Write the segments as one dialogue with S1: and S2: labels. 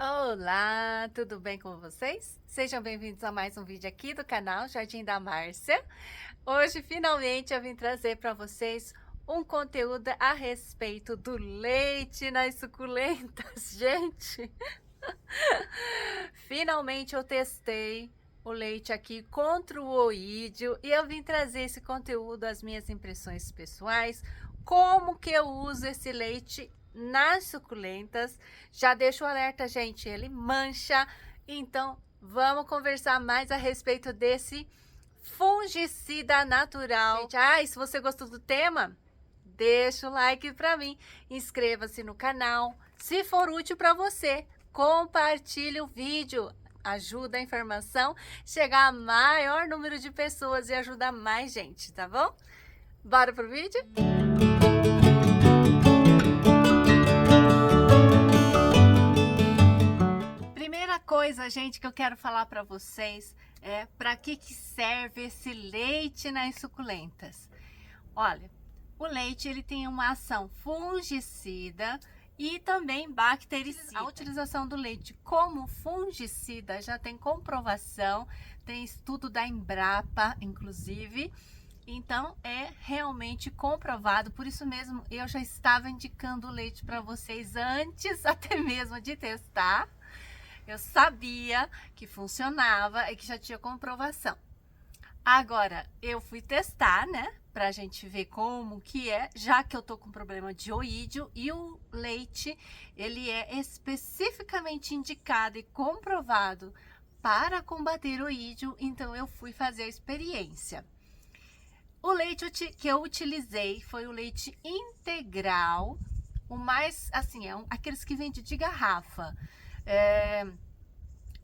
S1: Olá, tudo bem com vocês? Sejam bem-vindos a mais um vídeo aqui do canal Jardim da Márcia. Hoje, finalmente, eu vim trazer para vocês um conteúdo a respeito do leite nas suculentas. Gente, finalmente eu testei o leite aqui contra o oídio e eu vim trazer esse conteúdo, as minhas impressões pessoais, como que eu uso esse leite nas suculentas. Já deixo o alerta, gente, ele mancha, então vamos conversar mais a respeito desse fungicida natural. Gente, se você gostou do tema, deixa o like para mim, inscreva-se no canal, se for útil para você, compartilhe o vídeo, ajuda a informação chegar a maior número de pessoas e ajuda mais gente, tá bom? Bora pro vídeo? Primeira coisa, gente, que eu quero falar para vocês é para que serve esse leite nas suculentas. Olha, o leite ele tem uma ação fungicida e também bactericida. A utilização do leite como fungicida já tem comprovação, tem estudo da Embrapa, inclusive. Então, é realmente comprovado, por isso mesmo eu já estava indicando o leite para vocês antes até mesmo de testar. Eu sabia que funcionava e que já tinha comprovação. Agora, eu fui testar, né? Pra gente ver como que é, já que eu tô com problema de oídio e o leite, ele é especificamente indicado e comprovado para combater oídio, então eu fui fazer a experiência. O leite que eu utilizei foi o leite integral, o mais, assim, aqueles que vendem de garrafa.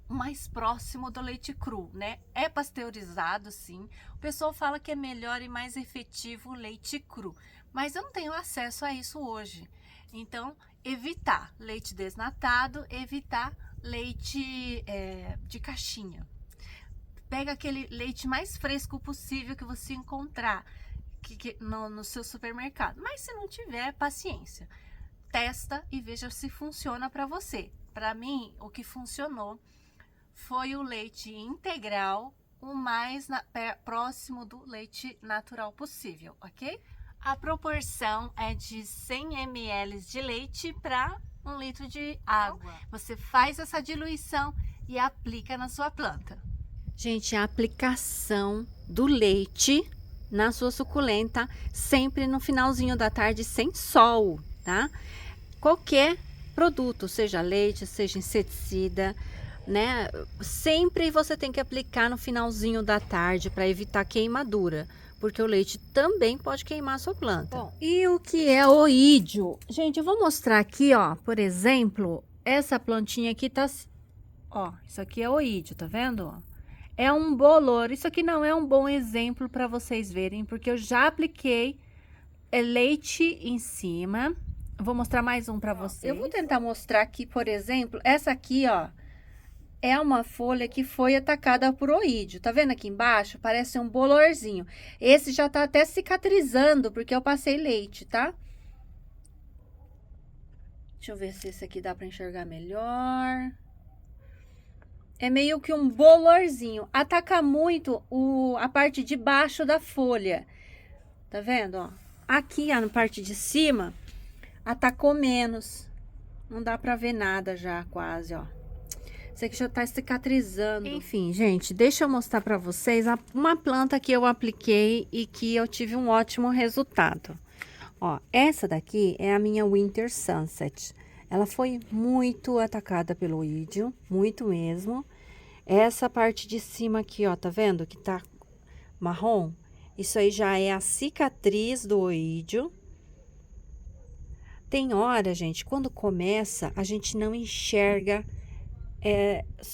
S1: O mais próximo do leite cru, né? É pasteurizado, sim. O pessoal fala que é melhor e mais efetivo o leite cru, mas eu não tenho acesso a isso hoje. Então, evitar leite desnatado, evitar leite de caixinha. Pega aquele leite mais fresco possível que você encontrar no seu supermercado. Mas se não tiver, paciência. Testa e veja se funciona para você. Para mim, o que funcionou foi o leite integral, o mais próximo do leite natural possível, ok? A proporção é de 100 ml de leite para 1 litro de água. Você faz essa diluição e aplica na sua planta. Gente, a aplicação do leite na sua suculenta sempre no finalzinho da tarde, sem sol, tá? Qualquer produto, seja leite, seja inseticida, né? Sempre você tem que aplicar no finalzinho da tarde para evitar queimadura, porque o leite também pode queimar a sua planta. Bom, e o que é oídio? Gente, eu vou mostrar aqui, ó, por exemplo, essa plantinha aqui tá, ó, isso aqui é oídio, tá vendo? É um bolor. Isso aqui não é um bom exemplo para vocês verem, porque eu já apliquei leite em cima. Vou mostrar mais um para vocês. Eu vou tentar mostrar aqui, por exemplo, essa aqui, ó, é uma folha que foi atacada por oídio. Tá vendo aqui embaixo? Parece um bolorzinho. Esse já tá até cicatrizando, porque eu passei leite, tá? Deixa eu ver se esse aqui dá para enxergar melhor. É meio que um bolorzinho. Ataca muito a parte de baixo da folha. Tá vendo, ó? Aqui, ó, na parte de cima, atacou menos. Não dá pra ver nada já, quase, ó. Isso aqui já tá cicatrizando. Enfim, gente, deixa eu mostrar pra vocês uma planta que eu apliquei e que eu tive um ótimo resultado. Ó, essa daqui é a minha Winter Sunset. Ela foi muito atacada pelo oídio, muito mesmo. Essa parte de cima aqui, ó, tá vendo que tá marrom? Isso aí já é a cicatriz do oídio. Tem hora, gente, quando começa, a gente não enxerga.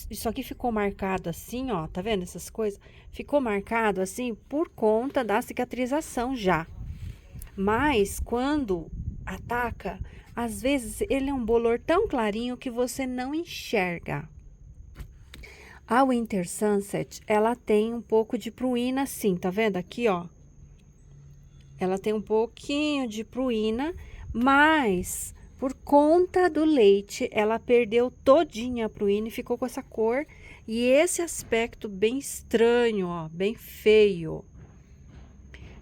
S1: Isso aqui ficou marcado assim, ó, tá vendo essas coisas? Ficou marcado assim por conta da cicatrização já. Mas quando ataca, às vezes ele é um bolor tão clarinho que você não enxerga. A Winter Sunset, ela tem um pouco de pruína, sim, tá vendo aqui, ó? Ela tem um pouquinho de pruína, mas
S2: por conta do leite, ela perdeu todinha a pruína e ficou com essa cor e esse aspecto bem estranho, ó, bem feio.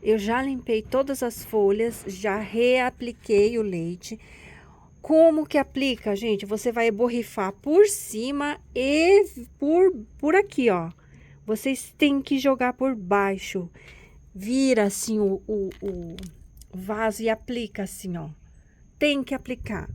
S2: Eu já limpei todas as folhas, já reapliquei o leite. Como que aplica, gente? Você vai borrifar por cima e por aqui, ó. Vocês têm que jogar por baixo. Vira assim o vaso e aplica assim, ó. Tem que aplicar.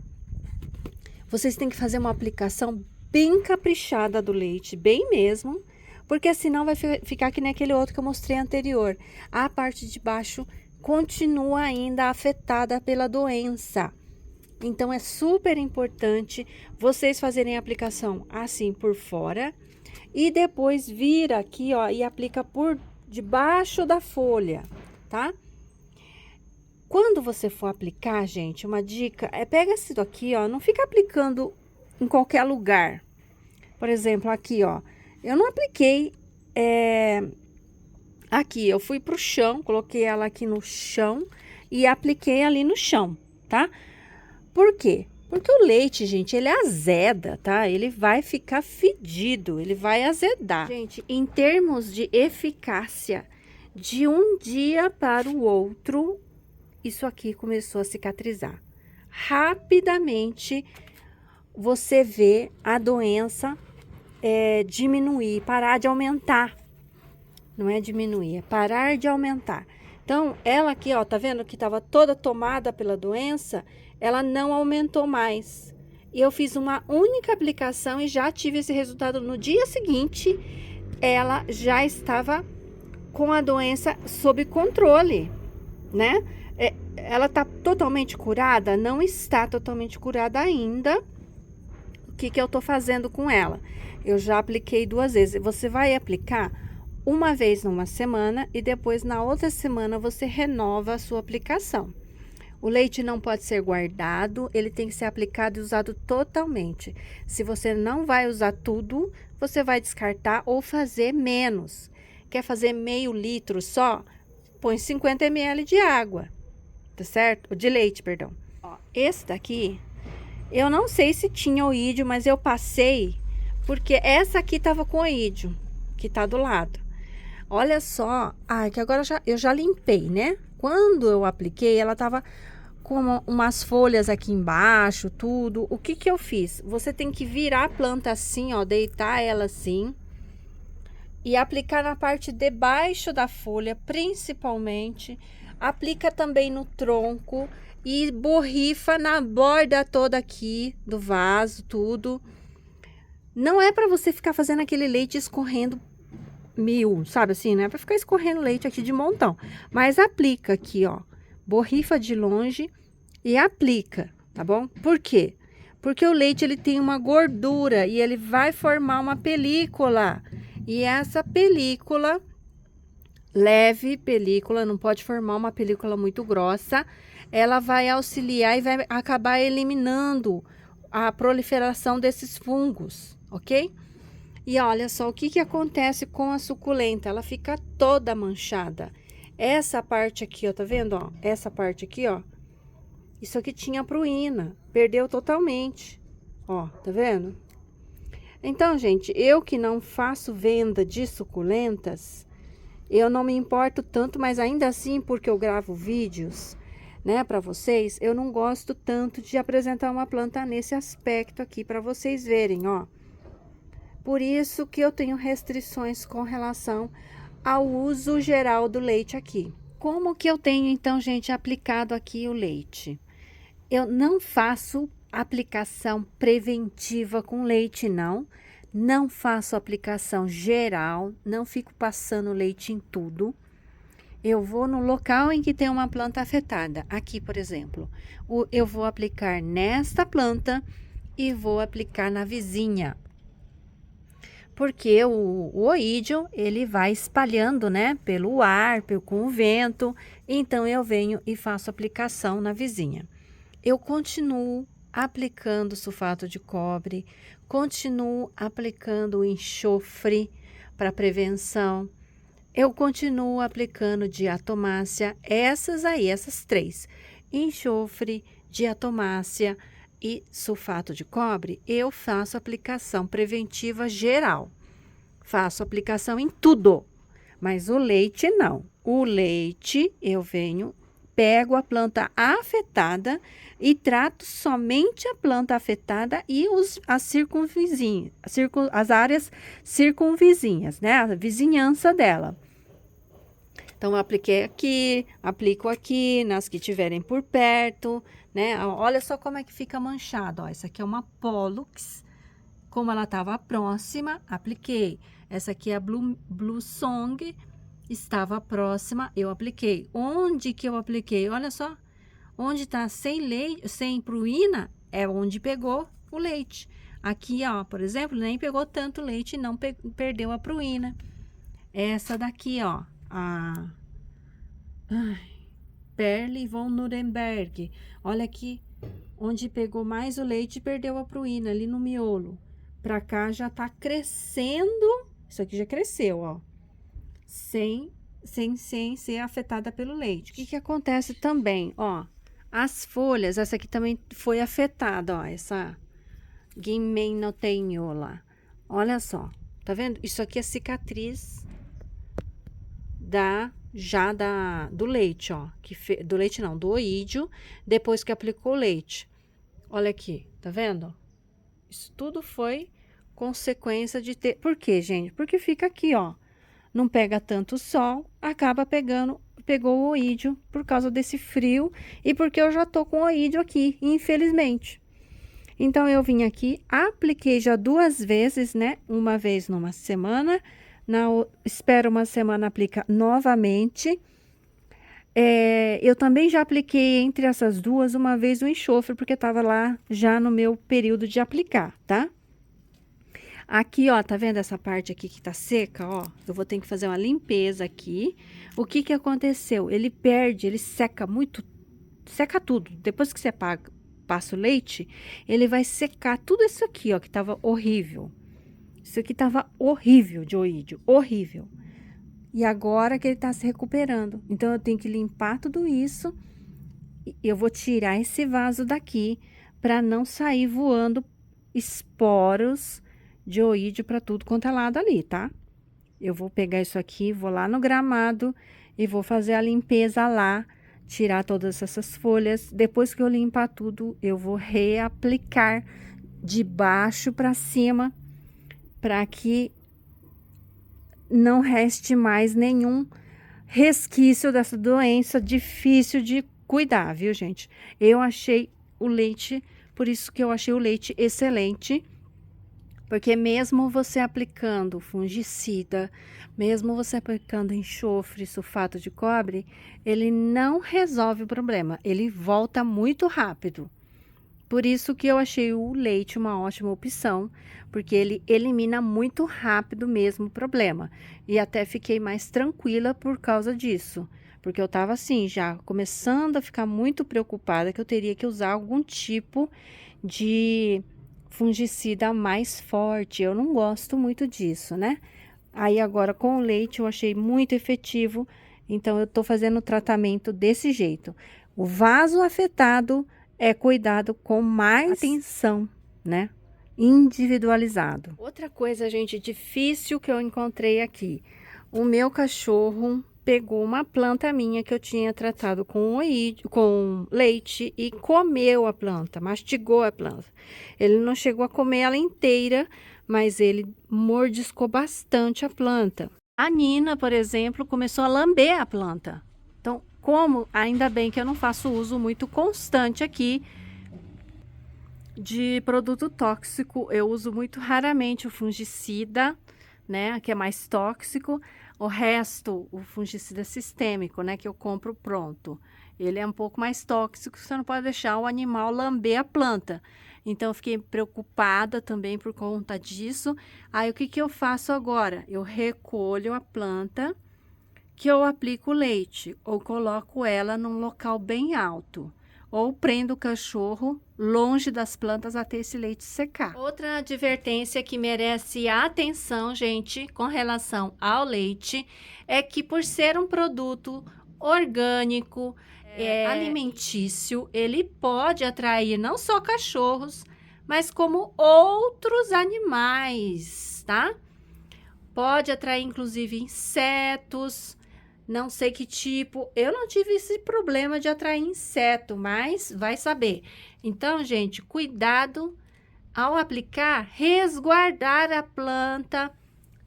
S2: Vocês têm que fazer uma aplicação bem caprichada do leite, bem mesmo, porque senão vai ficar que nem aquele outro que eu mostrei anterior. A parte de baixo continua ainda afetada pela doença. Então, é super importante vocês fazerem a aplicação assim por fora e depois vira aqui, ó, e aplica por debaixo da folha, tá? Quando você for aplicar, gente, uma dica é pega isso aqui, ó, não fica aplicando em qualquer lugar. Por exemplo, aqui, ó, eu não apliquei, aqui, eu fui pro chão, coloquei ela aqui no chão e apliquei ali no chão, tá? Por quê? Porque o leite, gente, ele azeda, tá? Ele vai ficar fedido, ele vai azedar. Gente, em termos de eficácia, de um dia para o outro, isso aqui começou a cicatrizar. Rapidamente, você vê a doença diminuir, parar de aumentar. Não é diminuir, é parar de aumentar. Então, ela aqui, ó, tá vendo que tava toda tomada pela doença? Ela não aumentou mais. E eu fiz uma única aplicação e já tive esse resultado. No dia seguinte, ela já estava com a doença sob controle, né? Ela tá totalmente curada? Não está totalmente curada ainda. O que que eu tô fazendo com ela? Eu já apliquei 2 vezes. Você vai aplicar uma vez numa semana e depois na outra semana você renova a sua aplicação. O leite não pode ser guardado, ele tem que ser aplicado e usado totalmente. Se você não vai usar tudo, você vai descartar ou fazer menos. Quer fazer meio litro só? Põe 50 ml de água, tá certo? De leite, perdão. Ó, esse daqui, eu não sei se tinha oídio, mas eu passei, porque essa aqui tava com oídio, que tá do lado. Olha só, que agora eu já limpei, né? Quando eu apliquei, ela tava com umas folhas aqui embaixo, tudo. O que que eu fiz? Você tem que virar a planta assim, ó, deitar ela assim e aplicar na parte de baixo da folha, principalmente. Aplica também no tronco e borrifa na borda toda aqui do vaso, tudo. Não é para você ficar fazendo aquele leite escorrendo sabe assim, né? Para ficar escorrendo leite aqui de montão. Mas aplica aqui, ó. Borrifa de longe e aplica, tá bom? Por quê? Porque o leite, ele tem uma gordura e ele vai formar uma película. E essa película, leve película, não pode formar uma película muito grossa. Ela vai auxiliar e vai acabar eliminando a proliferação desses fungos, ok? E olha só o que que acontece com a suculenta, ela fica toda manchada. Essa parte aqui, ó, tá vendo, ó? Essa parte aqui, ó. Isso aqui tinha pruína, perdeu totalmente. Ó, tá vendo? Então, gente, eu que não faço venda de suculentas, eu não me importo tanto, mas ainda assim, porque eu gravo vídeos, né, para vocês, eu não gosto tanto de apresentar uma planta nesse aspecto aqui para vocês verem, ó. Por isso que eu tenho restrições com relação ao uso geral do leite aqui. Como que eu tenho, então, gente, aplicado aqui o leite? Eu não faço aplicação preventiva com leite, não. Não faço aplicação geral, não fico passando leite em tudo. Eu vou no local em que tem uma planta afetada. Aqui, por exemplo, eu vou aplicar nesta planta e vou aplicar na vizinha. Porque o oídio, ele vai espalhando, né, pelo ar, com o vento. Então, eu venho e faço aplicação na vizinha. Eu continuo aplicando sulfato de cobre, continuo aplicando o enxofre para prevenção. Eu continuo aplicando diatomácea, essas 3. Enxofre, diatomácea, e sulfato de cobre, eu faço aplicação preventiva geral. Faço aplicação em tudo, mas o leite não. O leite eu pego a planta afetada e trato somente a planta afetada e as circunvizinhas, as áreas circunvizinhas, né? A vizinhança dela. Então, eu apliquei aqui, aplico aqui, nas que tiverem por perto, né? Olha só como é que fica manchado, ó. Essa aqui é uma Pollux, como ela estava próxima, apliquei. Essa aqui é a Blue Song, estava próxima, eu apliquei. Onde que eu apliquei? Olha só, onde tá sem leite, sem pruína, é onde pegou o leite. Aqui, ó, por exemplo, nem pegou tanto leite, não perdeu a pruína. Essa daqui, ó, a Perle von Nuremberg. Olha aqui, onde pegou mais o leite, perdeu a pruína, ali no miolo. Pra cá já tá crescendo, isso aqui já cresceu, ó, sem ser afetada pelo leite. O que que acontece também, ó, as folhas, essa aqui também foi afetada, ó, essa Gimenoteinola. Olha só, tá vendo? Isso aqui é cicatriz do leite, ó, do leite não, do oídio, depois que aplicou o leite. Olha aqui, tá vendo? Isso tudo foi consequência de ter... Por quê, gente? Porque fica aqui, ó. Não pega tanto sol, acaba pegou o oídio por causa desse frio e porque eu já tô com o oídio aqui, infelizmente. Então, eu vim aqui, apliquei já 2 vezes, né? Uma vez numa semana, espero uma semana, aplica novamente. Eu também já apliquei entre essas 2 uma vez o enxofre, porque tava lá já no meu período de aplicar, tá? Aqui, ó, tá vendo essa parte aqui que tá seca, ó? Eu vou ter que fazer uma limpeza aqui. O que que aconteceu? Ele seca muito, seca tudo. Depois que você passa o leite, ele vai secar tudo isso aqui, ó, que tava horrível. Isso aqui tava horrível de oídio, horrível. E agora que ele tá se recuperando. Então, eu tenho que limpar tudo isso. Eu vou tirar esse vaso daqui para não sair voando esporos de oídio para tudo quanto é lado ali, tá? Eu vou pegar isso aqui, vou lá no gramado e vou fazer a limpeza lá, tirar todas essas folhas. Depois que eu limpar tudo, eu vou reaplicar de baixo para cima, para que não reste mais nenhum resquício dessa doença difícil de cuidar, viu, gente? Eu achei o leite, por isso que eu achei o leite excelente. Porque mesmo você aplicando fungicida, mesmo você aplicando enxofre, sulfato de cobre, ele não resolve o problema, ele volta muito rápido. Por isso que eu achei o leite uma ótima opção, porque ele elimina muito rápido mesmo o problema. E até fiquei mais tranquila por causa disso, porque eu tava assim, já começando a ficar muito preocupada que eu teria que usar algum tipo de fungicida mais forte. Eu não gosto muito disso, né? Aí agora com o leite eu achei muito efetivo, então eu tô fazendo o tratamento desse jeito. O vaso afetado é cuidado com mais atenção, né? Individualizado. Outra coisa, gente, difícil que eu encontrei aqui. O meu cachorro pegou uma planta minha que eu tinha tratado com leite e comeu a planta, mastigou a planta. Ele não chegou a comer ela inteira, mas ele mordiscou bastante a planta. A Nina, por exemplo, começou a lamber a planta. Então, ainda bem que eu não faço uso muito constante aqui de produto tóxico, eu uso muito raramente o fungicida, né, que é mais tóxico. O resto, o fungicida sistêmico, né, que eu compro pronto, ele é um pouco mais tóxico, você não pode deixar o animal lamber a planta. Então, eu fiquei preocupada também por conta disso. Aí, o que que eu faço agora? Eu recolho a planta, que eu aplico leite, ou coloco ela num local bem alto, ou prendo o cachorro longe das plantas até esse leite secar. Outra advertência que merece atenção, gente, com relação ao leite, é que por ser um produto orgânico, alimentício, ele pode atrair não só cachorros, mas como outros animais, tá? Pode atrair, inclusive, insetos, não sei que tipo. Eu não tive esse problema de atrair inseto, mas vai saber. Então, gente, cuidado ao aplicar, resguardar a planta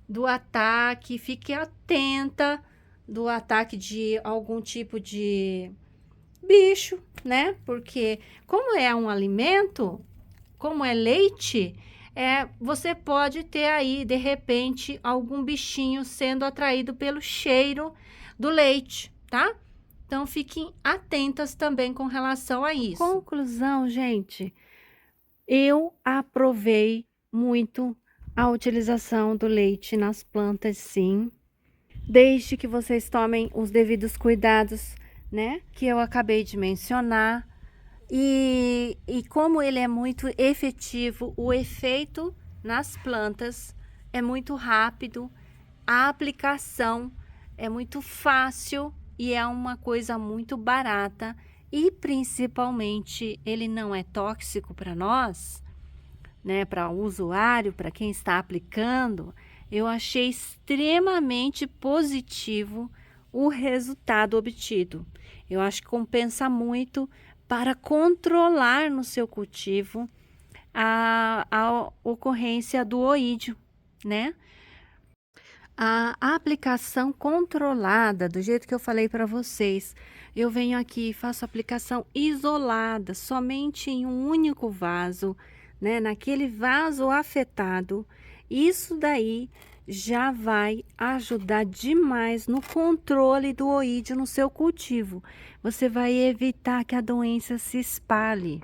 S2: do ataque, fique atenta do ataque de algum tipo de bicho, né? Porque como é um alimento, como é leite, você pode ter aí, de repente, algum bichinho sendo atraído pelo cheiro do leite, tá? Então, fiquem atentas também com relação a isso. Conclusão, gente, eu aprovei muito a utilização do leite nas plantas, sim. Desde que vocês tomem os devidos cuidados, né? Que eu acabei de mencionar. E como ele é muito efetivo, o efeito nas plantas é muito rápido, a aplicação é muito fácil e é uma coisa muito barata e principalmente ele não é tóxico para nós, né? Para o usuário, para quem está aplicando, eu achei extremamente positivo o resultado obtido. Eu acho que compensa muito para controlar no seu cultivo a ocorrência do oídio, né? A aplicação controlada, do jeito que eu falei para vocês, eu venho aqui e faço aplicação isolada, somente em um único vaso, né? Naquele vaso afetado. Isso daí já vai ajudar demais no controle do oídio no seu cultivo. Você vai evitar que a doença se espalhe.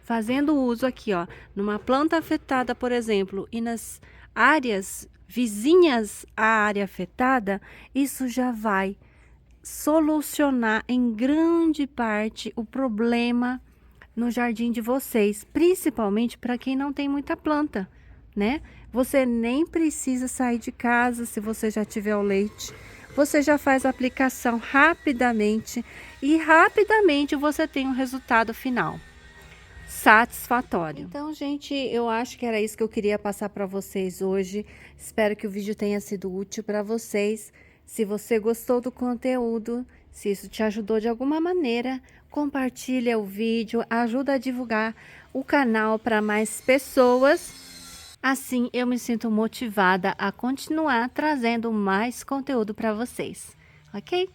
S2: Fazendo uso aqui, ó, numa planta afetada, por exemplo, e nas áreas vizinhas à área afetada, isso já vai solucionar em grande parte o problema no jardim de vocês, principalmente para quem não tem muita planta, né? Você nem precisa sair de casa se você já tiver o leite. Você já faz a aplicação rapidamente e rapidamente você tem um resultado final satisfatório. Então, gente, eu acho que era isso que eu queria passar para vocês hoje. Espero que o vídeo tenha sido útil para vocês. Se você gostou do conteúdo, se isso te ajudou de alguma maneira, compartilha o vídeo, ajuda a divulgar o canal para mais pessoas. Assim, eu me sinto motivada a continuar trazendo mais conteúdo para vocês, ok?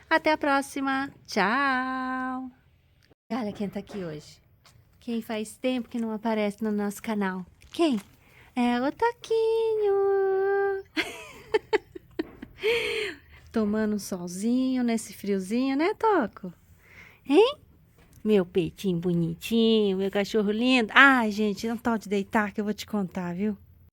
S2: Até a próxima. Tchau! Olha quem tá aqui hoje. Quem faz tempo que não aparece no nosso canal? Quem? É o Toquinho. Tomando um solzinho nesse friozinho, né, Toco? Hein? Meu peitinho bonitinho, meu cachorro lindo. Ai, gente, não tal de deitar que eu vou te contar, viu?